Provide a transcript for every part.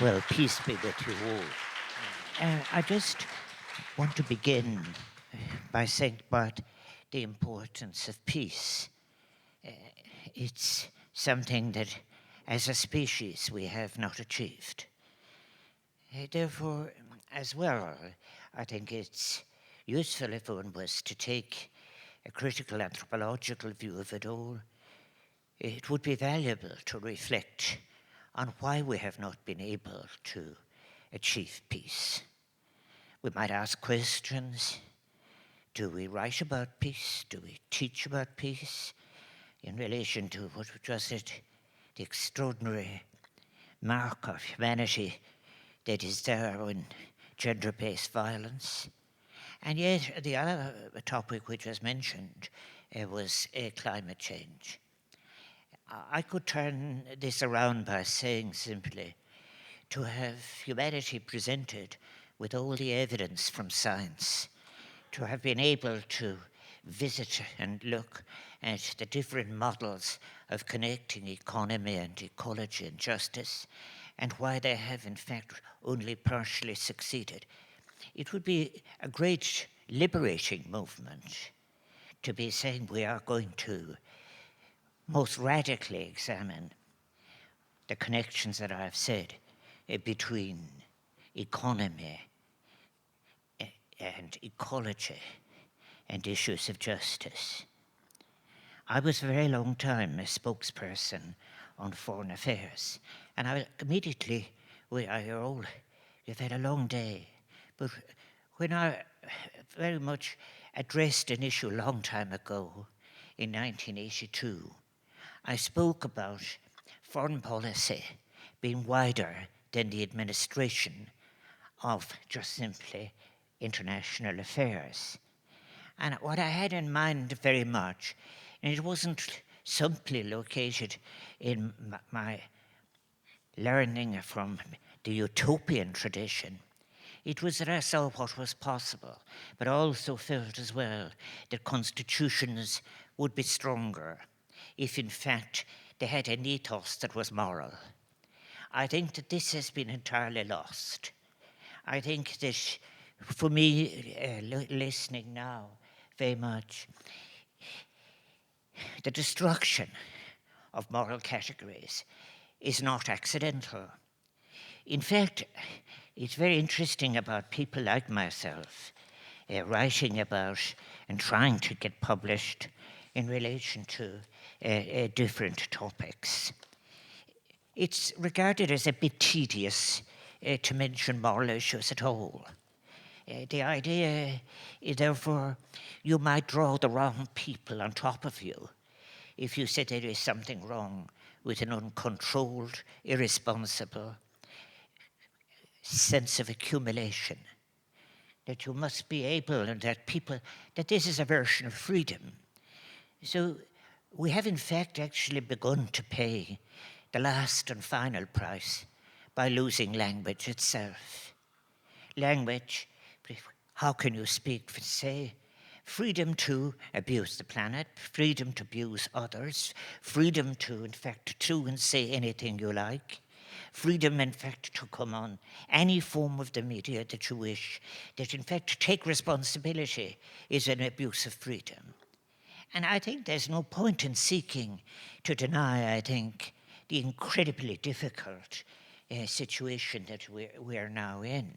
Well, peace be with you all. I just want to begin by saying about the importance of peace. It's something that, as a species, we have not achieved. Therefore, as well, I think it's useful if one was to take a critical anthropological view of it all. It would be valuable to reflect on why we have not been able to achieve peace. We might ask questions. Do we write about peace? Do we teach about peace? In relation to what was it, the extraordinary mark of humanity that is there in gender-based violence. And yet the other topic which was mentioned was climate change. I could turn this around by saying simply, to have humanity presented with all the evidence from science, to have been able to visit and look at the different models of connecting economy and ecology and justice, and why they have in fact only partially succeeded. It would be a great liberating movement to be saying we are going to most radically examine the connections that I've said between economy and ecology and issues of justice. I was for a very long time a spokesperson on foreign affairs, and I immediately, you've had a long day, but when I very much addressed an issue a long time ago, in 1982, I spoke about foreign policy being wider than the administration of just simply international affairs. And what I had in mind very much, and it wasn't simply located in my learning from the utopian tradition. It was that I saw what was possible, but I also felt as well that constitutions would be stronger if in fact they had an ethos that was moral. I think that this has been entirely lost. I think that for me, listening now very much, the destruction of moral categories is not accidental. In fact, it's very interesting about people like myself writing about and trying to get published in relation to different topics. It's regarded as a bit tedious to mention moral issues at all. The idea is, therefore, you might draw the wrong people on top of you if you say there is something wrong with an uncontrolled, irresponsible sense of accumulation. That you must be able, and that this is a version of freedom. So we have in fact actually begun to pay the last and final price by losing language itself. Language, how can you speak, say, freedom to abuse the planet, freedom to abuse others, freedom to, in fact, do and say anything you like, freedom, in fact, to come on any form of the media that you wish, that, in fact, to take responsibility is an abuse of freedom. And I think there's no point in seeking to deny, I think, the incredibly difficult situation that we're now in.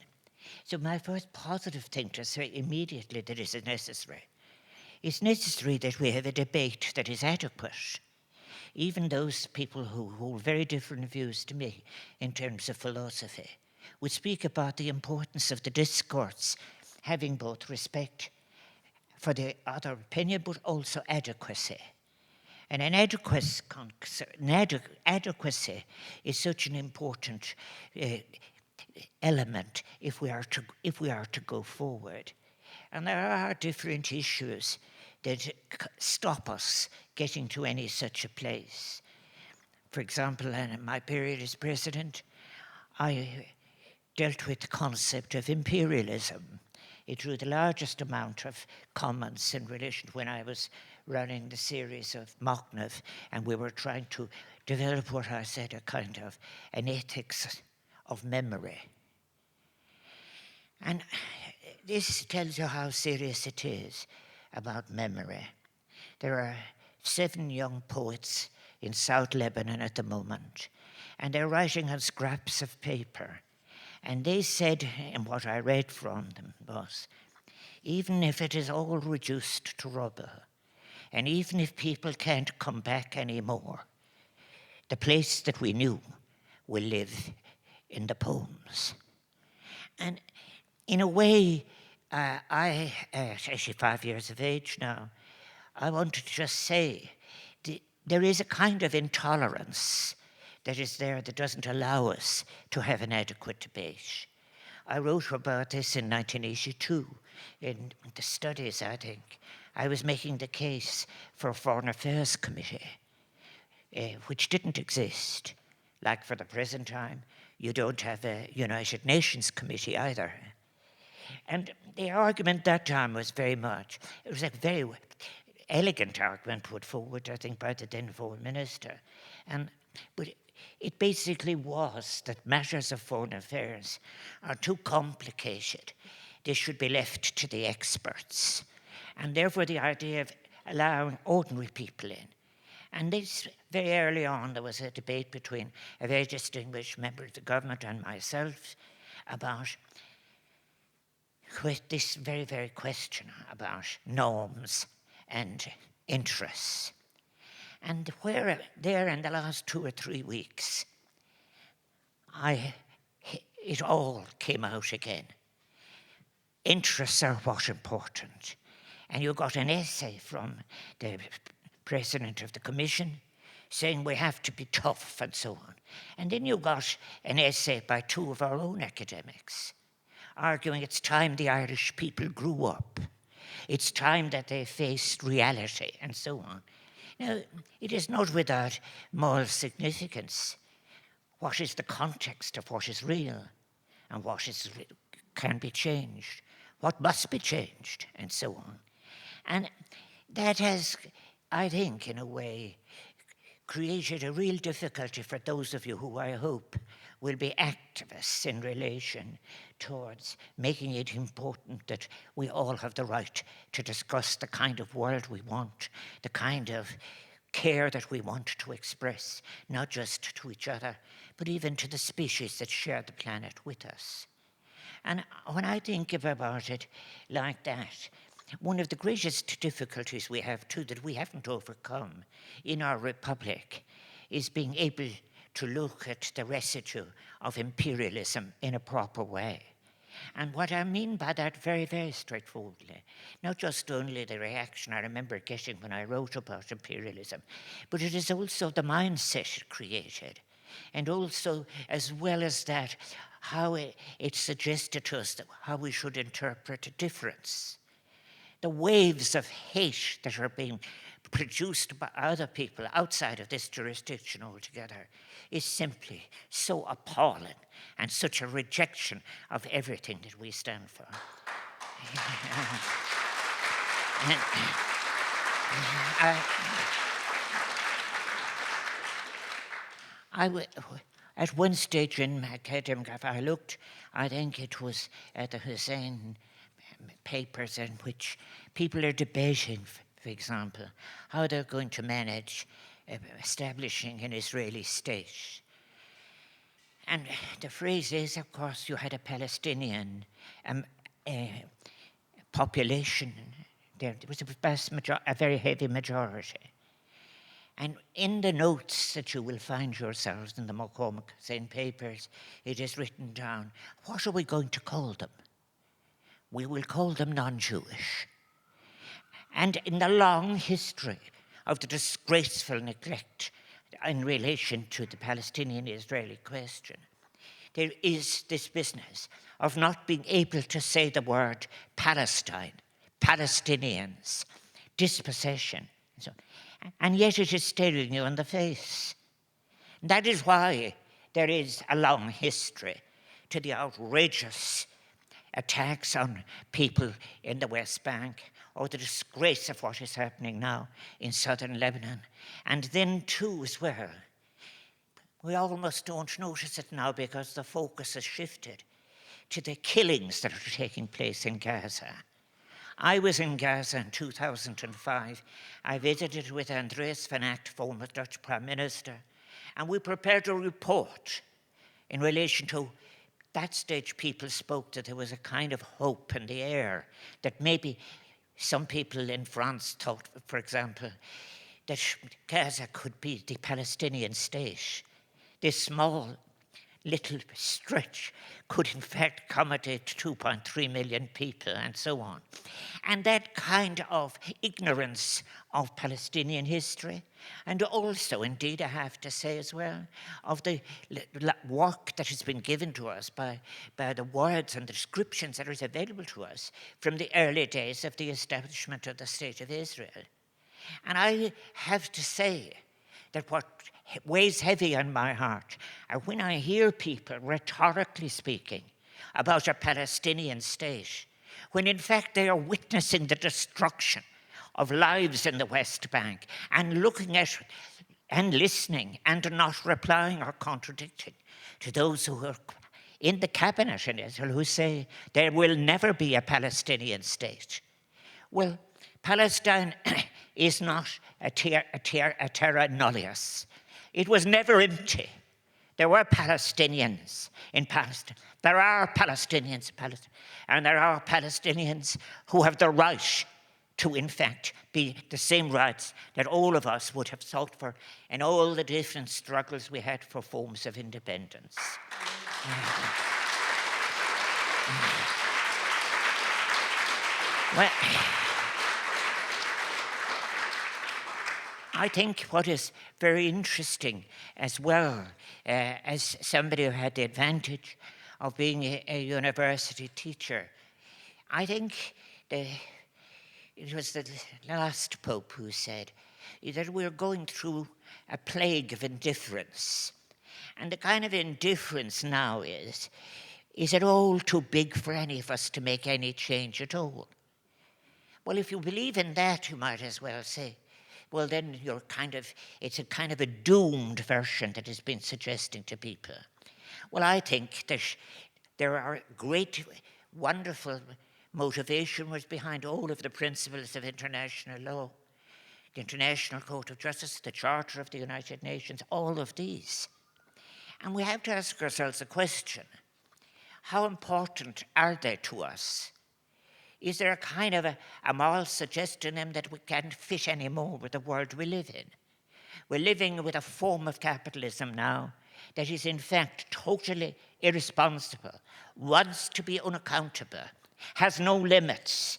So my first positive thing to say immediately that is necessary. It's necessary that we have a debate that is adequate. Even those people who hold very different views to me in terms of philosophy would speak about the importance of the discourse having both respect for the other opinion, but also adequacy. And an adequacy is such an important element if we are to go forward. And there are different issues that stop us getting to any such a place. For example, in my period as president, I dealt with the concept of imperialism. It drew the largest amount of comments in relation to when I was running the series of Mochnov, and we were trying to develop what I said a kind of an ethics of memory. And this tells you how serious it is about memory. There are 7 young poets in South Lebanon at the moment, and they're writing on scraps of paper. And they said, and what I read from them was, even if it is all reduced to rubble, and even if people can't come back anymore, the place that we knew will live in the poems. And in a way, I, at 85 years of age now, I wanted to just say there is a kind of intolerance that is there that doesn't allow us to have an adequate debate. I wrote about this in 1982 in the studies, I think. I was making the case for a Foreign Affairs Committee, which didn't exist. Like for the present time, you don't have a United Nations Committee either. And the argument that time was it was a very elegant argument put forward, I think, by the then Foreign Minister. But it basically was that matters of foreign affairs are too complicated. They should be left to the experts. And therefore the idea of allowing ordinary people in. And this, very early on, there was a debate between a very distinguished member of the government and myself about this very, very question about norms and interests. And where there in the last 2 or 3 weeks, it all came out again. Interests are what's important. And you got an essay from the president of the commission saying we have to be tough and so on. And then you got an essay by 2 of our own academics arguing it's time the Irish people grew up. It's time that they faced reality and so on. Now, it is not without moral significance. What is the context of what is real and what can be changed? What must be changed and so on. And that has, I think, in a way, created a real difficulty for those of you who I hope will be activists in relation towards making it important that we all have the right to discuss the kind of world we want, the kind of care that we want to express, not just to each other, but even to the species that share the planet with us. And when I think about it like that, one of the greatest difficulties we have too that we haven't overcome in our republic is being able to look at the residue of imperialism in a proper way. And what I mean by that very, very straightforwardly, not just only the reaction I remember getting when I wrote about imperialism, but it is also the mindset it created. And also, as well as that, how it suggested to us that how we should interpret a difference. The waves of hate that are being produced by other people outside of this jurisdiction altogether is simply so appalling and such a rejection of everything that we stand for. At one stage in my academic life, I looked, I think it was at the Hussein papers in which people are debating, for example, how they're going to manage establishing an Israeli state. And the phrase is, of course, you had a Palestinian population. There was a very heavy majority. And in the notes that you will find yourselves in the McCormick Hussein papers, it is written down, what are we going to call them? We will call them non-Jewish. And in the long history of the disgraceful neglect in relation to the Palestinian-Israeli question, there is this business of not being able to say the word Palestine, Palestinians, dispossession, and so on. And yet it is staring you in the face. That is why there is a long history to the outrageous attacks on people in the West Bank, or the disgrace of what is happening now in southern Lebanon. And then too, as well, We almost don't notice it now because the focus has shifted to the killings that are taking place in Gaza. I was in Gaza in 2005. I visited with Andreas van Acht, former Dutch Prime Minister, and we prepared a report in relation to that stage. People spoke that there was a kind of hope in the air, that maybe some people in France thought, for example, that Gaza could be the Palestinian state. This small little stretch could in fact accommodate 2.3 million people and so on. And that kind of ignorance of Palestinian history, and also, indeed, I have to say as well, of the work that has been given to us by the words and the descriptions that are available to us from the early days of the establishment of the State of Israel. And I have to say that what weighs heavy on my heart are when I hear people rhetorically speaking about a Palestinian state, when in fact they are witnessing the destruction of lives in the West Bank and looking at and listening and not replying or contradicting to those who are in the cabinet in Israel who say there will never be a Palestinian state. Well, Palestine is not a terra nullius. It was never empty. There were Palestinians in Palestine. There are Palestinians in Palestine. And there are Palestinians who have the right to, in fact, be the same rights that all of us would have sought for in all the different struggles we had for forms of independence. Well, I think what is very interesting as well, as somebody who had the advantage of being a university teacher, I think it was the last Pope who said that we're going through a plague of indifference. And the kind of indifference now is it all too big for any of us to make any change at all? Well, if you believe in that, you might as well say, well, then it's a kind of a doomed version that has been suggesting to people. Well, I think that there are great, wonderful motivations behind all of the principles of international law, the International Court of Justice, the Charter of the United Nations, all of these. And we have to ask ourselves a question: how important are they to us? Is there a kind of a moral suggestion in them that we can't fit anymore with the world we live in? We're living with a form of capitalism now that is in fact totally irresponsible, wants to be unaccountable, has no limits,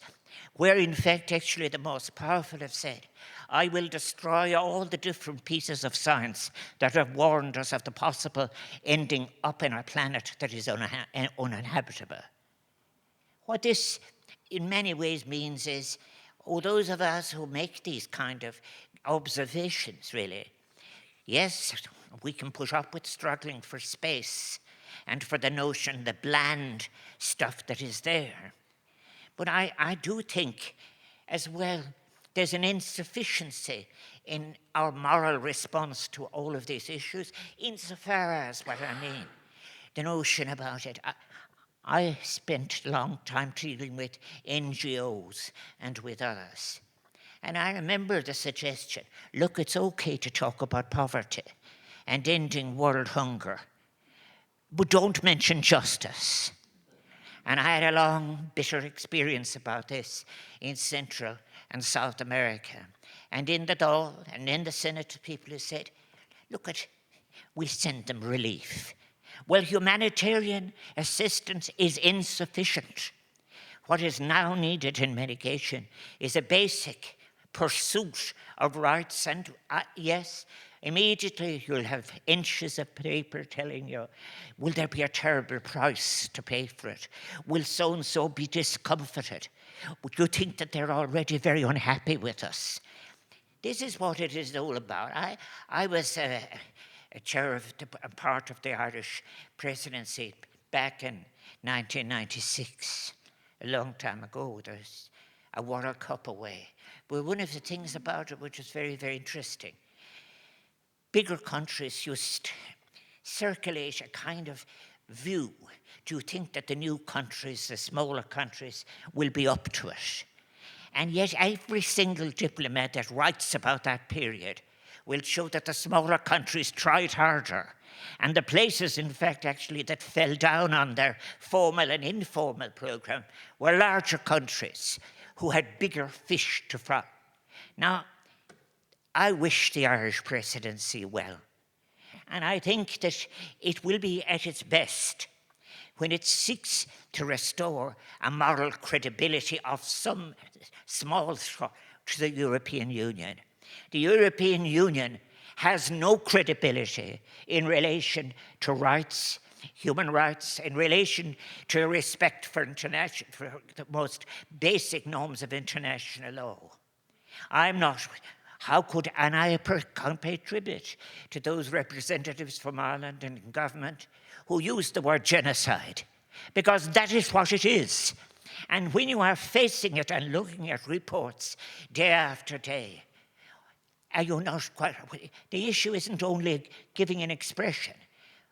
where in fact actually the most powerful have said, I will destroy all the different pieces of science that have warned us of the possible ending up in a planet that is uninhabitable. What this in many ways means is, those of us who make these kind of observations, really, yes, we can put up with struggling for space and for the notion, the bland stuff that is there. But I do think, as well, there's an insufficiency in our moral response to all of these issues, insofar as what I mean, the notion about it. I spent a long time dealing with NGOs and with others. And I remember the suggestion, look, it's okay to talk about poverty and ending world hunger, but don't mention justice. And I had a long, bitter experience about this in Central and South America. And in the Dáil and in the Senate, people who said, look, we send them relief. Well, humanitarian assistance is insufficient. What is now needed in mitigation is a basic pursuit of rights. And yes, immediately you'll have inches of paper telling you, will there be a terrible price to pay for it? Will so-and-so be discomfited? Would you think that they're already very unhappy with us? This is what it is all about. I was a chair of a part of the Irish presidency back in 1996, a long time ago. There's a World Cup away. But one of the things about it which is very, very interesting, bigger countries used circulate a kind of view. Do you think that the new countries, the smaller countries, will be up to it? And yet every single diplomat that writes about that period will show that the smaller countries tried harder. And the places, in fact, actually, that fell down on their formal and informal program were larger countries who had bigger fish to fry. Now, I wish the Irish presidency well. And I think that it will be at its best when it seeks to restore a moral credibility of some small sort to the European Union. The European Union has no credibility in relation to rights, human rights, in relation to respect for the most basic norms of international law. I'm not. How could, and I pay tribute to those representatives from Ireland and government who use the word genocide, because that is what it is. And when you are facing it and looking at reports day after day, are you not quite, the issue isn't only giving an expression.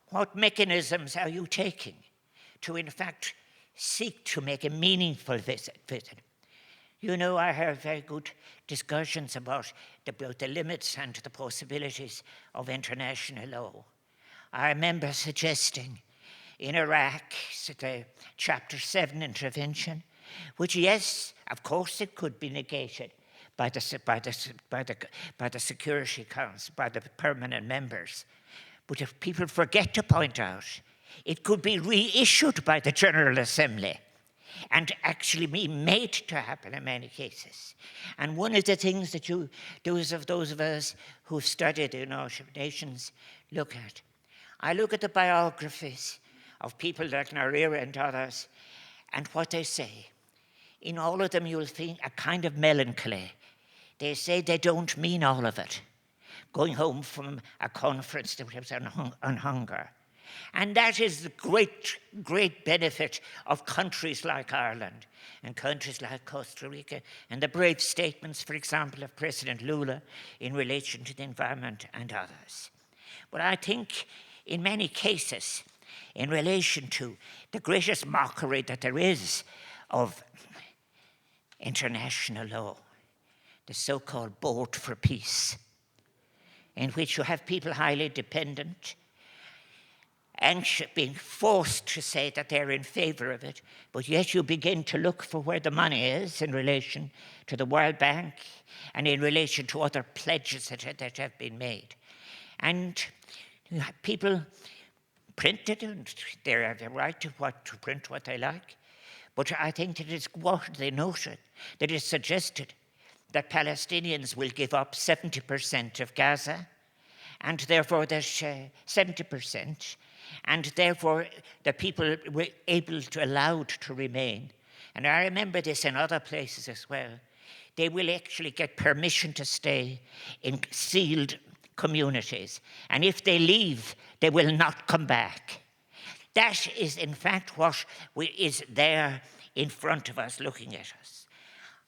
What mechanisms are you taking to, in fact, seek to make a meaningful visit? You know, I have very good discussions about the limits and the possibilities of international law. I remember suggesting in Iraq, the Chapter 7 intervention, which, yes, of course it could be negated by the Security Council, by the permanent members. But if people forget to point out, it could be reissued by the General Assembly and actually be made to happen in many cases. And one of the things that those of us who've studied the United Nations look at, I look at the biographies of people like Narira and others, and what they say. In all of them, you'll find a kind of melancholy. They say they don't mean all of it. Going home from a conference that was on hunger. And that is the great, great benefit of countries like Ireland and countries like Costa Rica, and the brave statements, for example, of President Lula in relation to the environment and others. But I think in many cases, in relation to the greatest mockery that there is of international law, the so-called Board for Peace, in which you have people highly dependent and being forced to say that they're in favor of it, but yet you begin to look for where the money is in relation to the World Bank and in relation to other pledges that have been made. And people print it, and they have the right to print what they like. But I think that it's what they noted, that it's suggested that Palestinians will give up 70% of Gaza, and therefore there's 70%, and therefore the people were allowed to remain. And I remember this in other places as well. They will actually get permission to stay in sealed communities, and if they leave, they will not come back. That is, in fact, what is there in front of us, looking at us.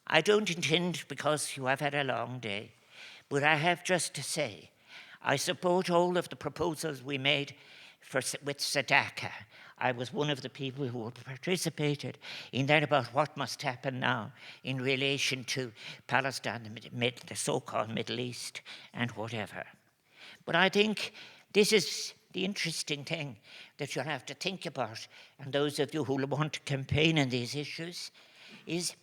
I don't intend, because you have had a long day, but I have just to say, I support all of the proposals we made with Sadaka. I was one of the people who participated in that about what must happen now in relation to Palestine, the so-called Middle East, and whatever. But I think this is the interesting thing that you'll have to think about, and those of you who want to campaign on these issues, is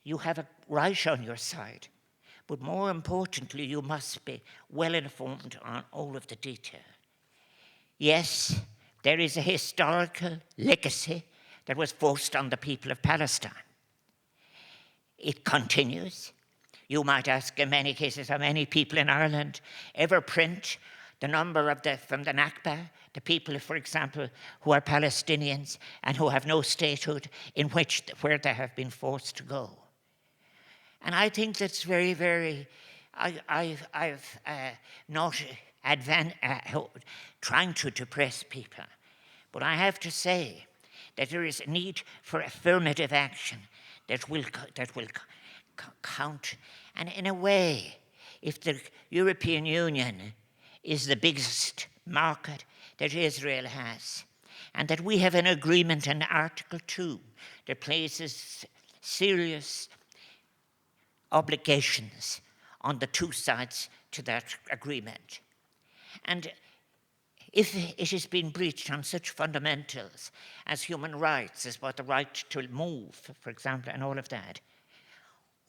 you have a right on your side. But more importantly, you must be well informed on all of the detail. Yes, there is a historical legacy that was forced on the people of Palestine. It continues. You might ask in many cases how many people in Ireland ever print the number of from the Nakba, the people, for example, who are Palestinians and who have no statehood where they have been forced to go. And I think that's very, very, I've not trying to depress people, but I have to say that there is a need for affirmative action that will count. And in a way, if the European Union is the biggest market that Israel has, and that we have an agreement in Article 2 that places serious obligations on the two sides to that agreement. And if it has been breached on such fundamentals as human rights, as what the right to move, for example, and all of that,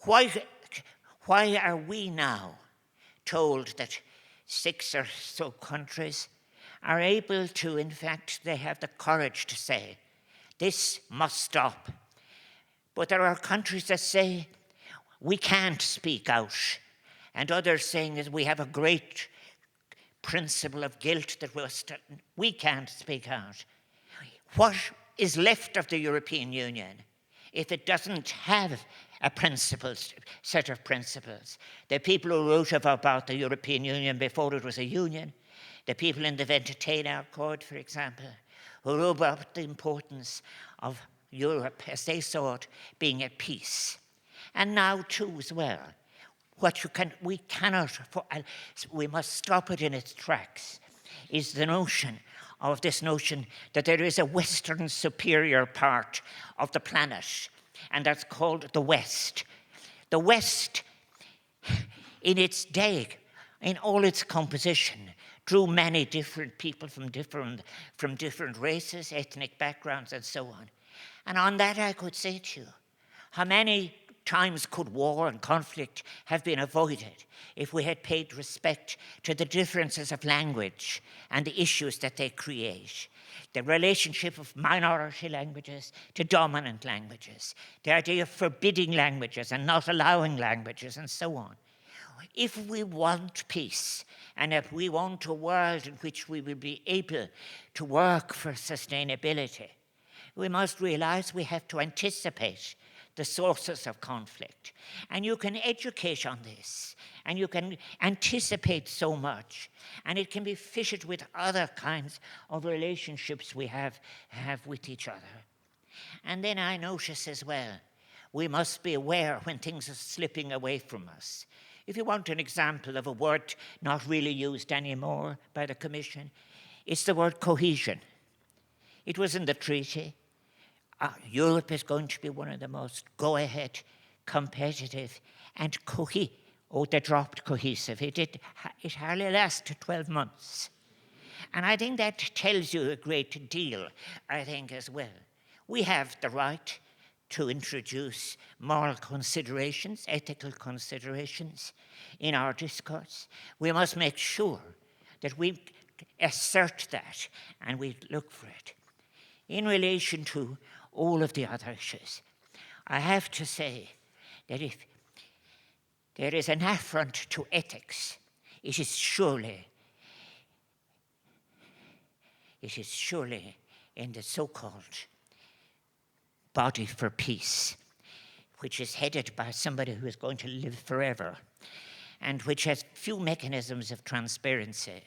why are we now told that 6 or so countries are able to, in fact, they have the courage to say, this must stop. But there are countries that say, we can't speak out, and others saying that we have a great principle of guilt that we can't speak out. What is left of the European Union if it doesn't have a set of principles? The people who wrote about the European Union before it was a union, the people in the Ventotene Accord, for example, who wrote about the importance of Europe as they saw it being at peace. And now too as well. We must stop it in its tracks, is the notion that there is a Western superior part of the planet, and that's called the West. The West, in its day, in all its composition, drew many different people from different races, ethnic backgrounds, and so on. And on that I could say to you, how many times could war and conflict have been avoided if we had paid respect to the differences of language and the issues that they create? The relationship of minority languages to dominant languages, the idea of forbidding languages and not allowing languages, and so on. If we want peace, and if we want a world in which we will be able to work for sustainability, we must realize we have to anticipate the sources of conflict. And you can educate on this, and you can anticipate so much, and it can be fitted with other kinds of relationships we have with each other. And then I notice as well, we must be aware when things are slipping away from us. If you want an example of a word not really used anymore by the Commission, it's the word cohesion. It was in the treaty. Europe is going to be one of the most go-ahead, competitive, and they dropped cohesive. It hardly lasted 12 months. And I think that tells you a great deal, I think, as well. We have the right to introduce moral considerations, ethical considerations in our discourse. We must make sure that we assert that and we look for it. In relation to all of the other issues, I have to say that if there is an affront to ethics, it is surely in the so-called body for peace, which is headed by somebody who is going to live forever, and which has few mechanisms of transparency,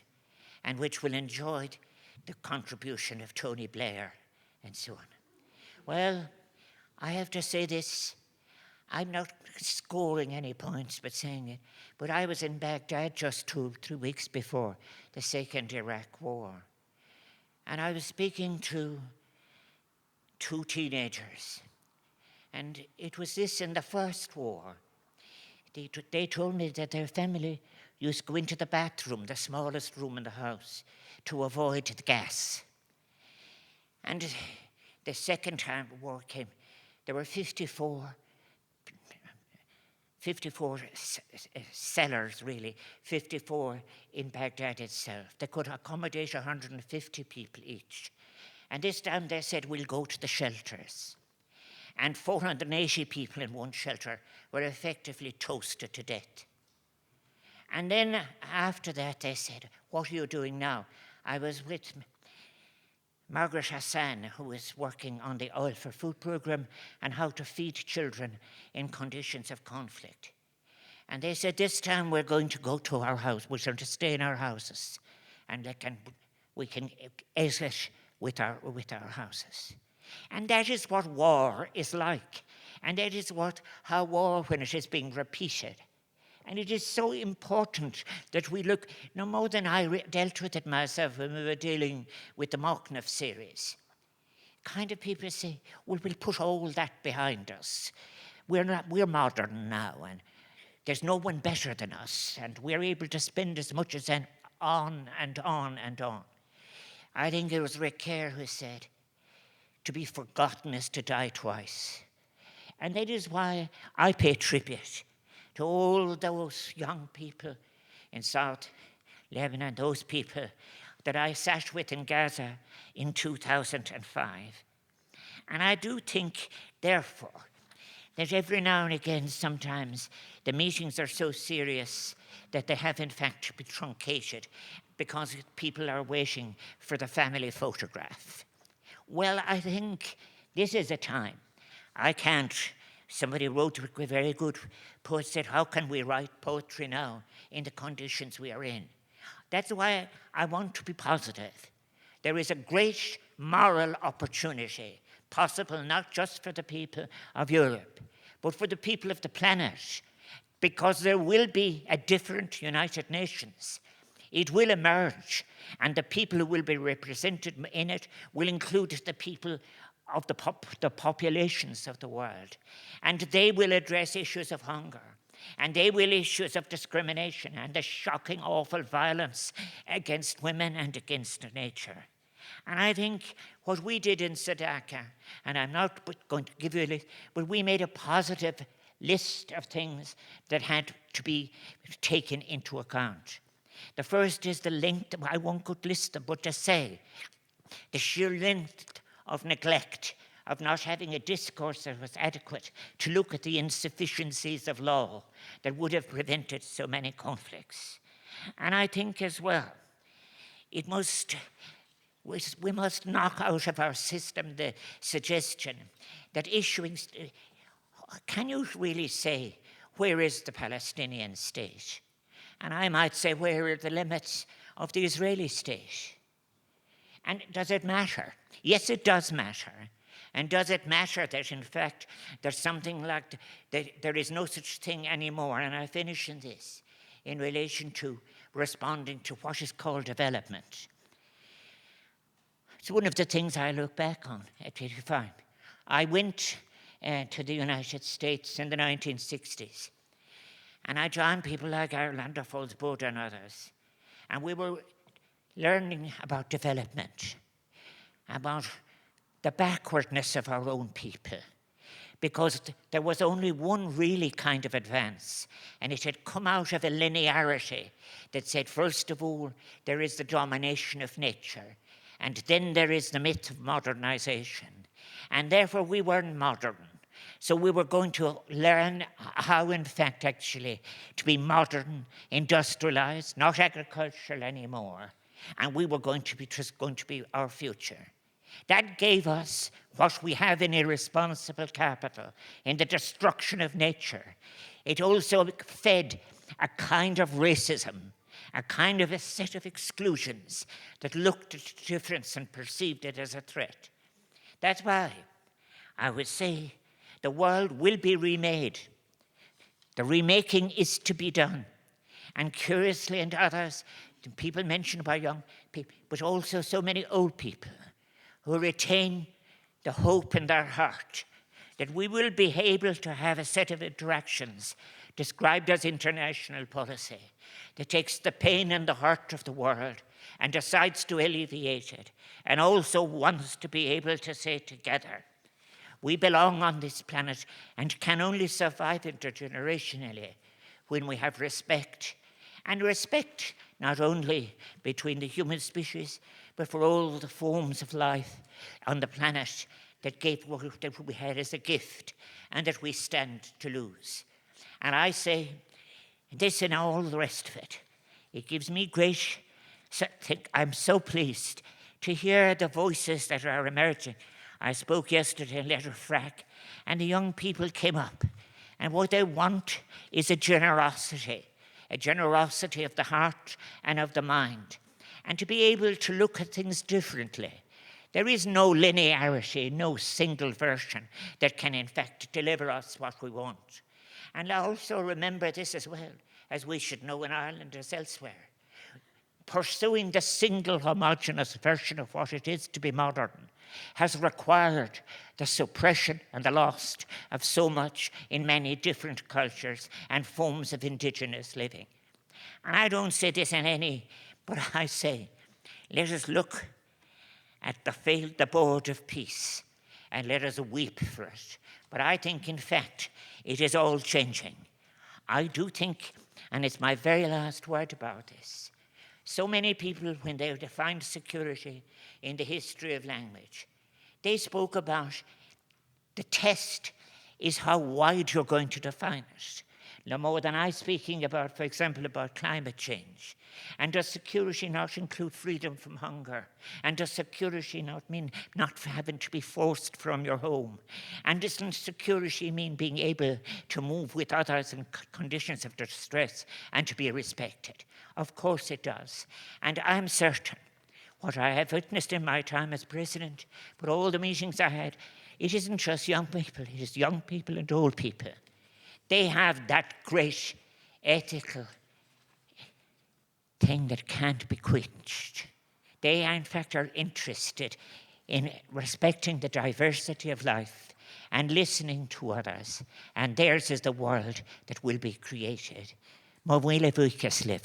and which will enjoy the contribution of Tony Blair, and so on. Well, I have to say this. I'm not scoring any points, but I was in Baghdad just 2-3 weeks before the second Iraq war. And I was speaking to 2 teenagers. And it was this in the first war. They told me that their family used to go into the bathroom, the smallest room in the house, to avoid the gas. And the second time the war came, there were 54 cellars, really, 54 in Baghdad itself. They could accommodate 150 people each. And this time they said, we'll go to the shelters. And 480 people in one shelter were effectively toasted to death. And then after that they said, what are you doing now? I was with Margaret Hassan, who is working on the Oil for Food program and how to feed children in conditions of conflict. And they said, this time we're going to go to our house. We're going to stay in our houses. And we can exit with our houses. And that is what war is like. And that is how war, when it is being repeated, And it is so important that we look, no more than I dealt with it myself when we were dealing with the Machnoff series. Kind of people say, well, we'll put all that behind us. We're modern now, and there's no one better than us, and we're able to spend as much as on and on and on. I think it was Rick Kerr who said, to be forgotten is to die twice. And that is why I pay tribute to all those young people in South Lebanon, those people that I sat with in Gaza in 2005. And I do think, therefore, that every now and again, sometimes, the meetings are so serious that they have, in fact, to be truncated because people are waiting for the family photograph. Well, I think this is a time. Somebody wrote a very good poet, said, how can we write poetry now in the conditions we are in? That's why I want to be positive. There is a great moral opportunity possible not just for the people of Europe, but for the people of the planet, because there will be a different United Nations. It will emerge, and the people who will be represented in it will include the people of the populations of the world. And they will address issues of hunger, and they will issues of discrimination and the shocking, awful violence against women and against nature. And I think what we did in Sadaka, and I'm not going to give you a list, but we made a positive list of things that had to be taken into account. The first is the length, I won't go to list them, but to say the sheer length of neglect, of not having a discourse that was adequate to look at the insufficiencies of law that would have prevented so many conflicts. And I think as well, we must knock out of our system the suggestion that can you really say, where is the Palestinian state? And I might say, where are the limits of the Israeli state? And does it matter? Yes, it does matter. And does it matter that, in fact, there's something like there is no such thing anymore? And I finish in this, in relation to responding to what is called development. It's one of the things I look back on at 85. I went to the United States in the 1960s, and I joined people like Orlando Foldsbode and others, and we were learning about development, about the backwardness of our own people, because there was only one really kind of advance, and it had come out of a linearity that said, first of all, there is the domination of nature, and then there is the myth of modernization, and therefore we weren't modern. So we were going to learn how, in fact, actually, to be modern, industrialized, not agricultural anymore, and we were going to be our future. That gave us what we have in irresponsible capital, in the destruction of nature. It also fed a kind of racism, a kind of a set of exclusions that looked at difference and perceived it as a threat. That's why I would say the world will be remade. The remaking is to be done. And curiously, and others, people mention about young people, but also so many old people who retain the hope in their heart that we will be able to have a set of interactions described as international policy that takes the pain and the hurt of the world and decides to alleviate it, and also wants to be able to say together, we belong on this planet and can only survive intergenerationally when we have respect. And respect not only between the human species, but for all the forms of life on the planet that we had as a gift and that we stand to lose. And I say, this and all the rest of it, it gives me great, I'm so pleased to hear the voices that are emerging. I spoke yesterday in Letterfrack, and the young people came up, and what they want is a generosity of the heart and of the mind, and to be able to look at things differently. There is no linearity, no single version that can, in fact, deliver us what we want. And I also remember this as well. as we should know in Ireland as elsewhere. Pursuing the single homogeneous version of what it is to be modern has required the suppression and the loss of so much in many different cultures and forms of indigenous living. And I don't say this in any, but I say, let us look at the board of peace and let us weep for it. But I think, in fact, it is all changing. I do think, and it's my very last word about this, so many people, when they defined security in the history of language, they spoke about the test is how wide you're going to define it. No more than I speaking about, for example, about climate change. And does security not include freedom from hunger? And does security not mean not having to be forced from your home? And doesn't security mean being able to move with others in conditions of distress and to be respected? Of course it does. And I'm certain what I have witnessed in my time as president, but all the meetings I had, it isn't just young people, it is young people and old people. They have that great ethical thing that can't be quenched. They, in fact, are interested in respecting the diversity of life and listening to others. And theirs is the world that will be created. Mo bhuaile bhuicas le,